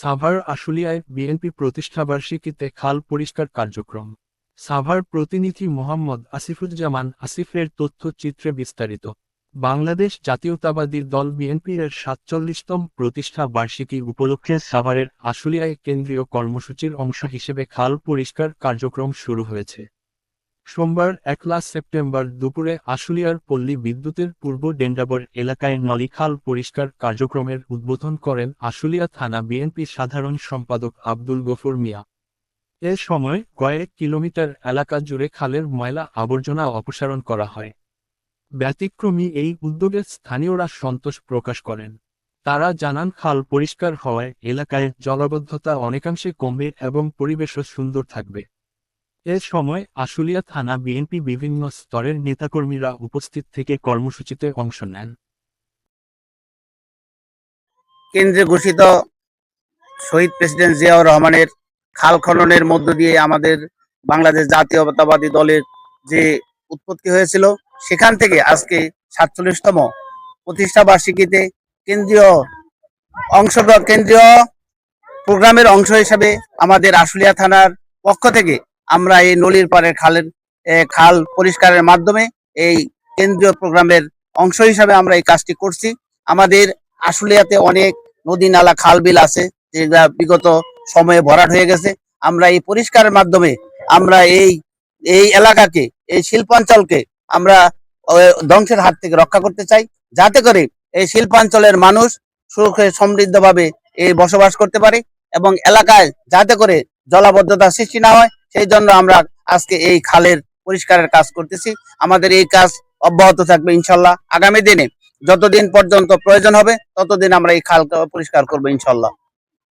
Savar আশুলিয়ায় BNP প্রতিষ্ঠাবার্ষিকীতে খাল পরিষ্কার কার্যক্রম। সাভার প্রতিনিধি মোহাম্মদ আসিফুজ্জামান আসিফের তথ্যচিত্রে বিস্তারিত। বাংলাদেশ জাতীয়তাবাদী দল বিএনপির ৪৭তম প্রতিষ্ঠা বার্ষিকী উপলক্ষে সাভারের আশুলিয়ায় কেন্দ্রীয় কর্মসূচির অংশ হিসেবে খাল পরিষ্কার কার্যক্রম শুরু হয়েছে। সোমবার ১ সেপ্টেম্বর দুপুরে আশুলিয়ার পল্লী বিদ্যুতের পূর্ব ডেন্ডাবর এলাকায় নলিখাল পরিষ্কার কার্যক্রমের উদ্বোধন করেন আশুলিয়া থানা বিএনপি সাধারণ সম্পাদক আব্দুল গফুর মিয়া। এ সময় কয়েক কিলোমিটার এলাকা জুড়ে খালের ময়লা আবর্জনা অপসারণ করা হয়। ব্যতিক্রমী এই উদ্যোগে স্থানীয়রা সন্তোষ প্রকাশ করেন। তারা জানান, খাল পরিষ্কার হওয়ায় এলাকায় জলাবদ্ধতা অনেকাংশে কমবে এবং পরিবেশও সুন্দর থাকবে। এ সময় আশুলিয়া থানা বিএনপি বিভিন্ন স্তরের নেতাকর্মীরা উপস্থিত থেকে কর্মসূচিতে অংশ নেন। কেন্দ্রে ঘোষিত শহীদ প্রেসিডেন্ট জিয়াউর রহমানের খাল খননের মধ্য দিয়ে আমাদের বাংলাদেশ জাতীয়তাবাদী দলের যে উৎপত্তি হয়েছিল, সেখান থেকে আজকে ৪৭তম প্রতিষ্ঠা বার্ষিকীতে কেন্দ্রীয় কেন্দ্রীয় প্রোগ্রামের অংশ হিসাবে আমাদের আশুলিয়া থানার পক্ষ থেকে আমরা এই নলির পাড়ের খাল পরিষ্কারের মাধ্যমে এই কেন্দ্রীয় প্রোগ্রামের অংশ হিসাবে আমরা এই কাজটি করছি। আমাদের আশুলিয়াতে অনেক নদী নালা খাল বিল আছে যেগুলা বিগত সময়ে ভরাট হয়ে গেছে। আমরা এই পরিষ্কারের মাধ্যমে আমরা এই এই এলাকাকে, এই শিল্পাঞ্চলকে আমরা ধ্বংসের হাত থেকে রক্ষা করতে চাই, যাতে করে এই শিল্পাঞ্চলের মানুষ সুখে সমৃদ্ধভাবে এই বসবাস করতে পারে এবং এলাকায় যাতে করে জলাবদ্ধতা সৃষ্টি না হয়, সেই জন্য আমরা আজকে এই খালের পরিষ্কারের কাজ করতেছি। আমাদের এই কাজ অব্যাহত থাকবে ইনশাল্লাহ। আগামী দিনে যতদিন পর্যন্ত প্রয়োজন হবে ততদিন আমরা এই খাল পরিষ্কার করবো ইনশাল্লাহ।